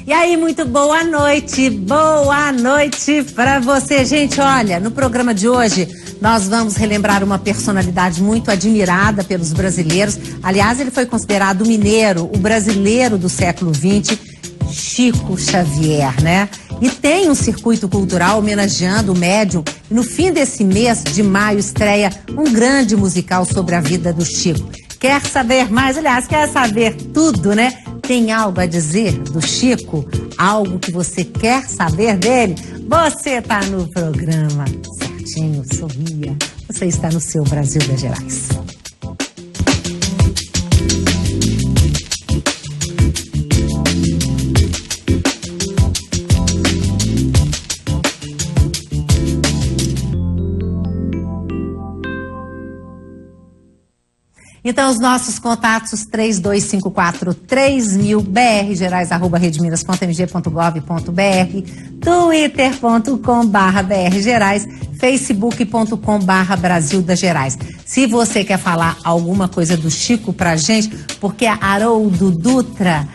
E aí, muito boa noite para você, gente. Olha, no programa de hoje nós vamos relembrar uma personalidade muito admirada pelos brasileiros. Aliás, ele foi considerado o mineiro, o brasileiro do século XX, Chico Xavier, né? E tem um circuito cultural homenageando o médium. E no fim desse mês de maio estreia um grande musical sobre a vida do Chico. Quer saber mais? Aliás, quer saber tudo, né? Tem algo a dizer do Chico? Algo que você quer saber dele? Você tá no programa certinho, sorria. Você está no seu Brasil das Gerais. Então, os nossos contatos 3254-3000, brgerais@redminas.mg.gov.br, twitter.com/brgerais, facebook.com/Brasil das Gerais. Se você quer falar alguma coisa do Chico pra gente, porque a Haroldo Dutra...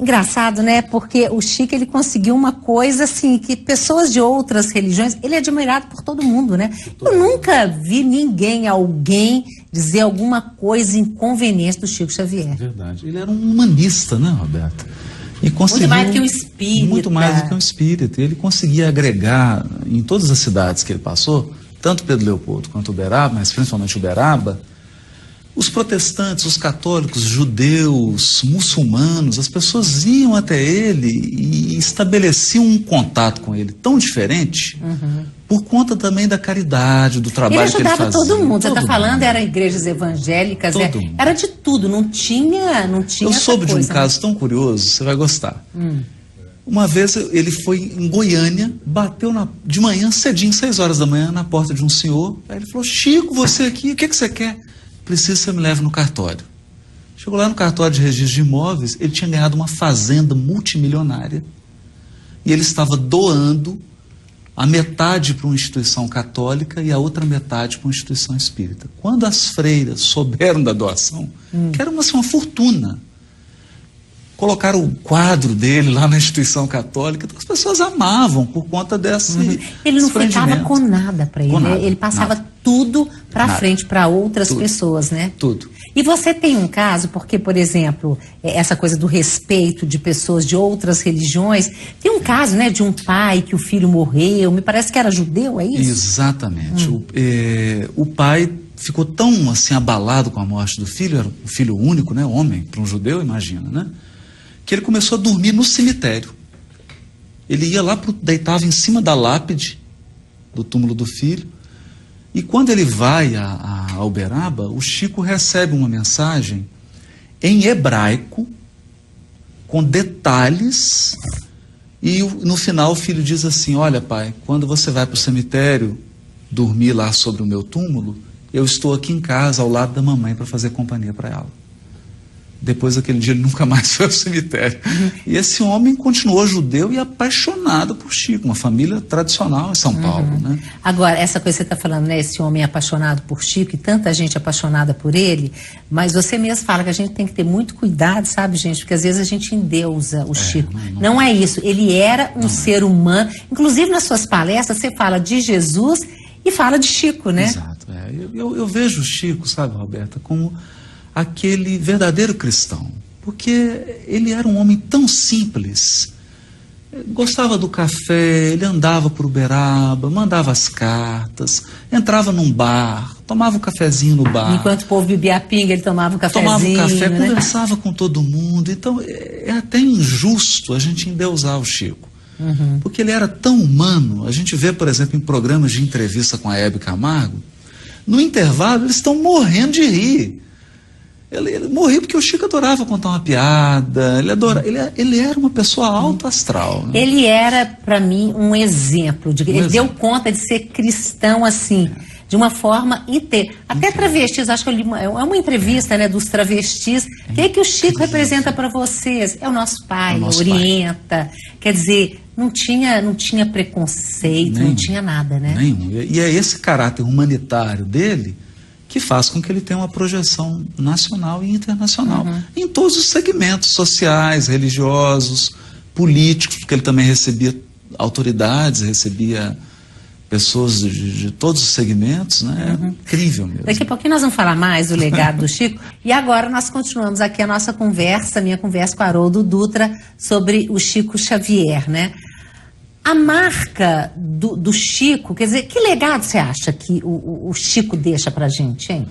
Engraçado, né? Porque o Chico, ele conseguiu uma coisa assim, que pessoas de outras religiões, ele é admirado por todo mundo, né? Eu nunca vi alguém dizer alguma coisa inconveniente do Chico Xavier. Verdade. Ele era um humanista, né, Roberta? E conseguiu, muito mais do que um espírita. Muito mais do que um espírita. Ele conseguia agregar em todas as cidades que ele passou, tanto Pedro Leopoldo quanto Uberaba, mas principalmente Uberaba, os protestantes, os católicos, judeus, muçulmanos, as pessoas iam até ele e estabeleciam um contato com ele tão diferente, por conta também da caridade, do trabalho que ele fazia. Ele ajudava todo mundo. Você está falando, eram igrejas evangélicas, era de tudo, não tinha Eu soube de um caso tão curioso, você vai gostar. Uma vez ele foi em Goiânia, bateu de manhã, cedinho, 6 horas da manhã, na porta de um senhor. Aí ele falou: Chico, você aqui, o que você quer? Preciso que você me leve no cartório. Chegou lá no cartório de registro de imóveis, ele tinha ganhado uma fazenda multimilionária e ele estava doando a metade para uma instituição católica e a outra metade para uma instituição espírita. Quando as freiras souberam da doação, que era uma fortuna, colocaram o quadro dele lá na instituição católica, então as pessoas amavam por conta desse Ele não ficava com nada para ele, ele passava tudo para frente para outras pessoas, né? Tudo. E você tem um caso, porque, por exemplo, essa coisa do respeito de pessoas de outras religiões, tem um caso, né, de um pai que o filho morreu, me parece que era judeu, é isso? Exatamente. O pai ficou tão assim abalado com a morte do filho, era um filho único, né, homem, para um judeu, imagina, né? Que ele começou a dormir no cemitério. Ele ia lá, deitava em cima da lápide do túmulo do filho, e quando ele vai a Uberaba, o Chico recebe uma mensagem em hebraico, com detalhes, e no final o filho diz assim: olha, pai, quando você vai para o cemitério dormir lá sobre o meu túmulo, eu estou aqui em casa ao lado da mamãe para fazer companhia para ela. Depois daquele dia ele nunca mais foi ao cemitério. E esse homem continuou judeu e apaixonado por Chico, uma família tradicional em São Paulo, né? Agora, essa coisa que você está falando, né? Esse homem apaixonado por Chico e tanta gente apaixonada por ele, mas você mesmo fala que a gente tem que ter muito cuidado, sabe, gente? Porque às vezes a gente endeusa o Chico. Não é isso. Ele era um ser humano. Inclusive nas suas palestras você fala de Jesus e fala de Chico, né? Exato. Eu vejo o Chico, sabe, Roberta, como aquele verdadeiro cristão, porque ele era um homem tão simples, gostava do café, ele andava por Uberaba, mandava as cartas, entrava num bar, tomava um cafezinho no bar. Enquanto o povo bebia a pinga, ele tomava um cafezinho. Tomava um café, né? Conversava com todo mundo. Então é até injusto a gente endeusar o Chico, porque ele era tão humano. A gente vê, por exemplo, em programas de entrevista com a Hebe Camargo, no intervalo eles estão morrendo de rir. Ele morreu porque o Chico adorava contar uma piada, ele era uma pessoa alto astral. Né? Ele era, para mim, um exemplo. Ele deu conta de ser cristão assim, de uma forma inteira. Até travestis, acho que é uma entrevista, né, dos travestis. O que o Chico representa para vocês? É o nosso pai, orienta. Quer dizer, não tinha preconceito, não tinha nada, né? Nenhum. E é esse caráter humanitário dele que faz com que ele tenha uma projeção nacional e internacional, em todos os segmentos sociais, religiosos, políticos, porque ele também recebia autoridades, recebia pessoas de todos os segmentos, né? É incrível mesmo. Daqui a pouquinho nós vamos falar mais do legado do Chico. E agora nós continuamos aqui a nossa conversa, minha conversa com Haroldo Dutra, sobre o Chico Xavier, né? A marca do Chico, quer dizer, que legado você acha que o Chico deixa pra gente, hein?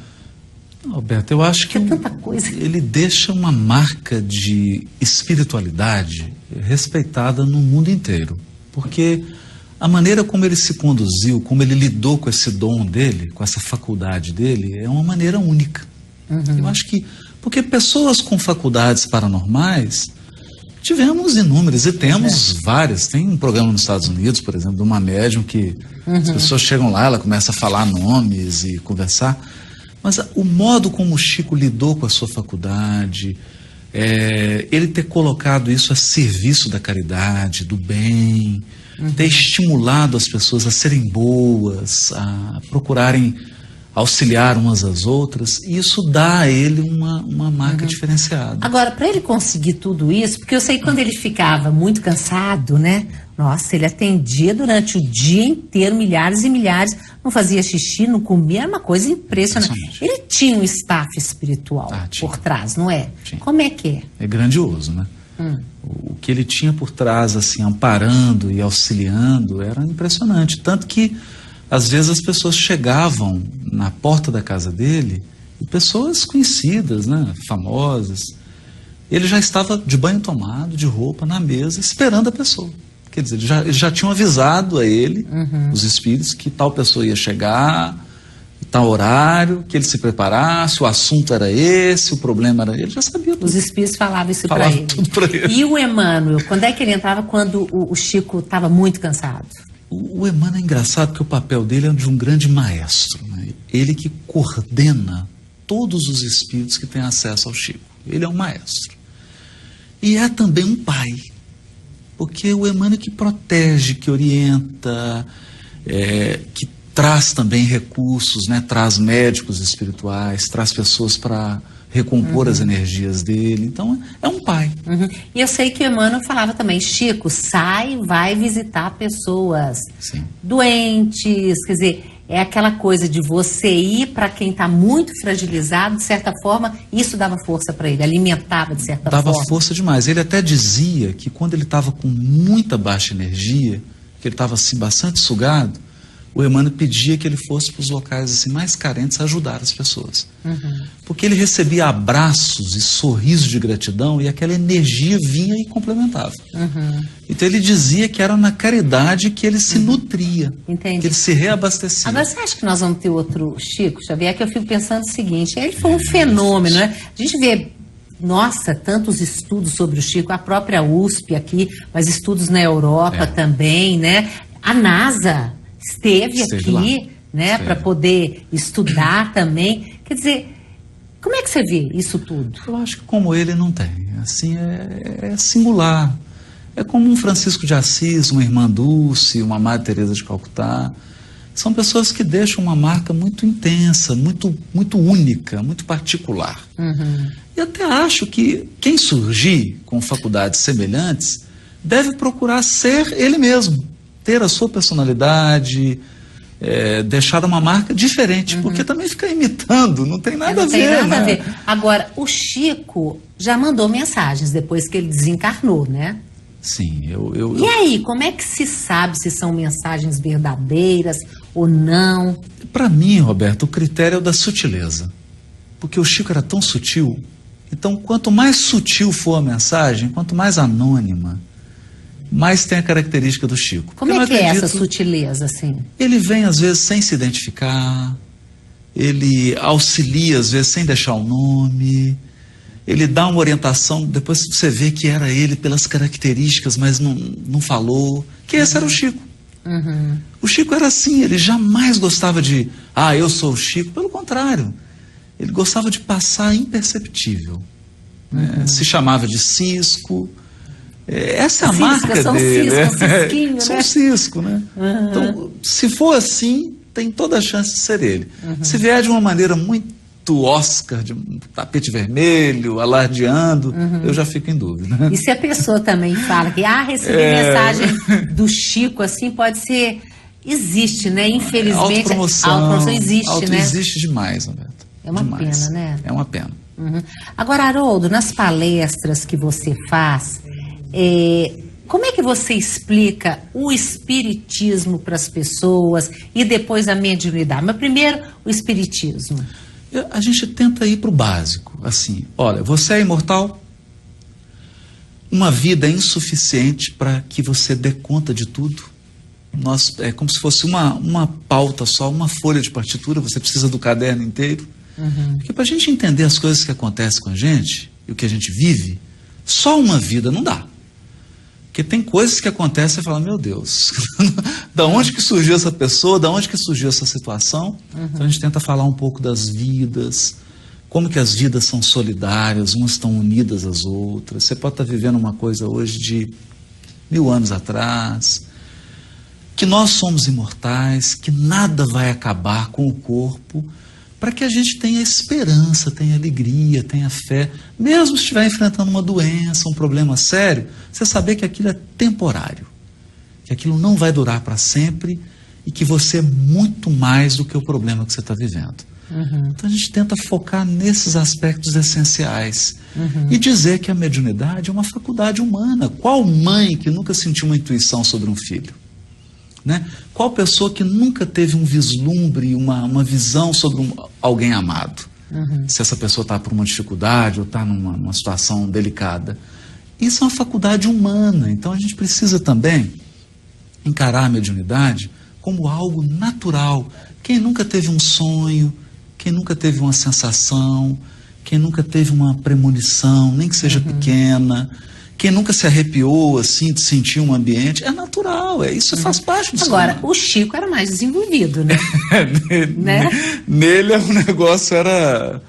Roberto, eu acho que tanta coisa. Ele deixa uma marca de espiritualidade respeitada no mundo inteiro. Porque a maneira como ele se conduziu, como ele lidou com esse dom dele, com essa faculdade dele, é uma maneira única. Eu acho que, porque pessoas com faculdades paranormais, tivemos inúmeras e temos várias. Tem um programa nos Estados Unidos, por exemplo, de uma médium que as pessoas chegam lá, ela começa a falar nomes e conversar. Mas o modo como o Chico lidou com a sua faculdade, ele ter colocado isso a serviço da caridade, do bem, ter estimulado as pessoas a serem boas, a procurarem auxiliar umas às outras, e isso dá a ele uma marca diferenciada. Agora, para ele conseguir tudo isso, porque eu sei que quando ele ficava muito cansado, né? Nossa, ele atendia durante o dia inteiro, milhares e milhares, não fazia xixi, não comia, era uma coisa impressionante. Ele tinha um staff espiritual por trás, não é? Tinha. Como é que é? É grandioso, né? O que ele tinha por trás, assim, amparando e auxiliando, era impressionante. Tanto que, às vezes, as pessoas chegavam na porta da casa dele, e pessoas conhecidas, né, famosas, ele já estava de banho tomado, de roupa, na mesa, esperando a pessoa. Quer dizer, eles já tinham avisado a ele, os espíritos, que tal pessoa ia chegar, tal horário, que ele se preparasse, o assunto era esse, o problema era ele, já sabia tudo. Os espíritos falavam isso para ele. Tudo pra ele. E o Emmanuel, quando é que ele entrava quando o Chico estava muito cansado? O Emmanuel é engraçado porque o papel dele é de um grande maestro, né? Ele que coordena todos os espíritos que têm acesso ao Chico. Ele é um maestro. E é também um pai. Porque o Emmanuel que protege, que orienta, que traz também recursos, né? Traz médicos espirituais, traz pessoas para recompor as energias dele. Então, é um pai. E eu sei que o Emmanuel falava também, Chico, sai, vai visitar pessoas doentes, quer dizer, é aquela coisa de você ir para quem está muito fragilizado, de certa forma, isso dava força para ele, alimentava de certa forma. Dava força demais. Ele até dizia que quando ele estava com muita baixa energia, que ele estava assim bastante sugado, o Emmanuel pedia que ele fosse para os locais assim, mais carentes ajudar as pessoas. Porque ele recebia abraços e sorrisos de gratidão e aquela energia vinha e complementava. Então ele dizia que era na caridade que ele se nutria, Entendi. que ele se reabastecia. Agora, você acha que nós vamos ter outro Chico Xavier? Que eu fico pensando o seguinte, ele foi um fenômeno, né? A gente vê, nossa, tantos estudos sobre o Chico, a própria USP aqui, mas estudos na Europa também, né? A NASA esteve aqui, lá, né, para poder estudar também. Quer dizer, como é que você vê isso tudo? Eu acho que como ele não tem. Assim, é singular. É como um Francisco de Assis, uma irmã Dulce, uma Madre Teresa de Calcutá. São pessoas que deixam uma marca muito intensa, muito única, muito particular. E até acho que quem surgir com faculdades semelhantes deve procurar ser ele mesmo, ter a sua personalidade, deixar uma marca diferente, porque também ficar imitando não tem nada a ver. Não tem nada a né? ver. Agora, o Chico já mandou mensagens depois que ele desencarnou, né? Sim, E aí, como é que se sabe se são mensagens verdadeiras ou não? Para mim, Roberto, o critério é o da sutileza. Porque o Chico era tão sutil. Então, quanto mais sutil for a mensagem, quanto mais anônima, mais tem a característica do Chico. Como é que é essa sutileza, assim? Ele vem, às vezes, sem se identificar, ele auxilia, às vezes, sem deixar o nome, ele dá uma orientação, depois você vê que era ele pelas características, mas não falou, que esse era o Chico. O Chico era assim, ele jamais gostava de, eu sou o Chico, pelo contrário, ele gostava de passar imperceptível. Se chamava de Cisco. Essa é a marca dele. São Cisco, né? Então, se for assim, tem toda a chance de ser ele. Se vier de uma maneira muito candidato Oscar de um tapete vermelho, alardeando, eu já fico em dúvida. E se a pessoa também fala que receber mensagem do Chico, assim, pode ser... Existe, né? Infelizmente, autopromoção existe, né? Existe demais, Roberto. É uma pena, né? É uma pena. Agora, Haroldo, nas palestras que você faz, como é que você explica o espiritismo para as pessoas e depois a mediunidade? Mas primeiro, o espiritismo. A gente tenta ir para o básico, assim, olha, você é imortal? Uma vida é insuficiente para que você dê conta de tudo? É como se fosse uma pauta só, uma folha de partitura, você precisa do caderno inteiro. Porque para a gente entender as coisas que acontecem com a gente e o que a gente vive, só uma vida não dá. Porque tem coisas que acontecem e você fala, meu Deus, da onde que surgiu essa pessoa, da onde que surgiu essa situação? Então a gente tenta falar um pouco das vidas, como que as vidas são solidárias, umas estão unidas às outras. Você pode estar vivendo uma coisa hoje de 1000 anos atrás, que nós somos imortais, que nada vai acabar com o corpo, para que a gente tenha esperança, tenha alegria, tenha fé, mesmo se estiver enfrentando uma doença, um problema sério, você saber que aquilo é temporário, que aquilo não vai durar para sempre e que você é muito mais do que o problema que você está vivendo. Então a gente tenta focar nesses aspectos essenciais e dizer que a mediunidade é uma faculdade humana. Qual mãe que nunca sentiu uma intuição sobre um filho? Né? Qual pessoa que nunca teve um vislumbre, uma visão sobre alguém amado? Se essa pessoa está por uma dificuldade ou está numa situação delicada. Isso é uma faculdade humana, então a gente precisa também encarar a mediunidade como algo natural. Quem nunca teve um sonho, quem nunca teve uma sensação, quem nunca teve uma premonição, nem que seja pequena, quem nunca se arrepiou assim de sentir um ambiente, é natural, isso faz parte do Agora, ser humano. o Chico era mais desenvolvido, né? Nele o negócio era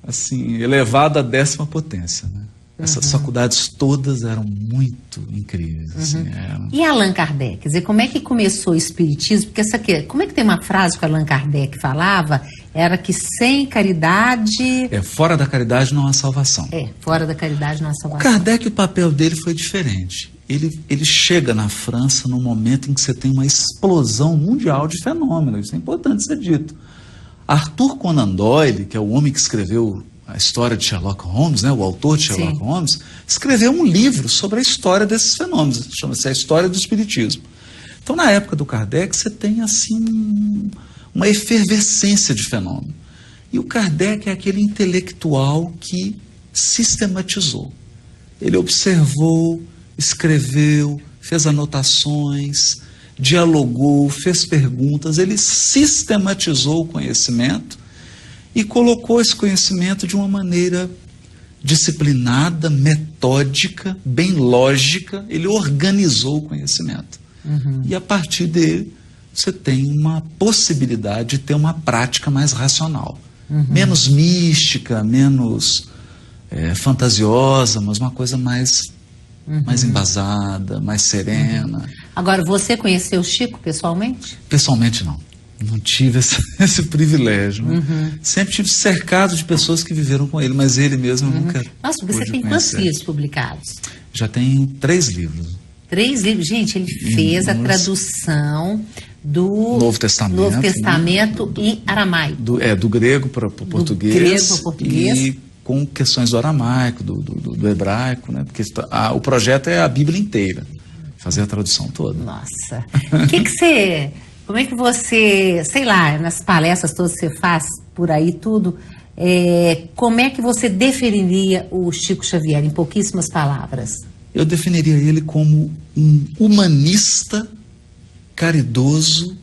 assim, elevado à 10ª potência, né? Essas faculdades todas eram muito incríveis. Assim, E Allan Kardec? Quer dizer, como é que começou o espiritismo? Porque como é que tem uma frase que Allan Kardec falava? Era que sem caridade... fora da caridade não há salvação. Fora da caridade não há salvação. O Kardec, o papel dele foi diferente. Ele chega na França num momento em que você tem uma explosão mundial de fenômenos. Isso é importante ser dito. Arthur Conan Doyle, que é o homem que escreveu a história de Sherlock Holmes, né, o autor de Sherlock Holmes, escreveu um livro sobre a história desses fenômenos, chama-se A História do Espiritismo. Então, na época do Kardec, você tem assim uma efervescência de fenômeno. E o Kardec é aquele intelectual que sistematizou. Ele observou, escreveu, fez anotações, dialogou, fez perguntas, ele sistematizou o conhecimento e colocou esse conhecimento de uma maneira disciplinada, metódica, bem lógica. Ele organizou o conhecimento. E a partir dele, você tem uma possibilidade de ter uma prática mais racional. Menos mística, menos fantasiosa, mas uma coisa mais embasada, mais serena. Agora, você conheceu o Chico pessoalmente? Pessoalmente, não. Não tive esse privilégio. Sempre tive cercado de pessoas que viveram com ele, mas ele mesmo nunca. Nossa, você tem quantos livros publicados? Já tenho 3 livros. 3 livros? Gente, ele fez a tradução do Novo Testamento, em aramaico. Do grego para o português. Do grego para o português. E com questões do aramaico, do hebraico, né? Porque o projeto é a Bíblia inteira. Fazer a tradução toda. Nossa. Como é que você, sei lá, nas palestras todas que você faz por aí tudo, como é que você definiria o Chico Xavier em pouquíssimas palavras? Eu definiria ele como um humanista caridoso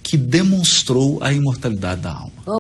que demonstrou a imortalidade da alma.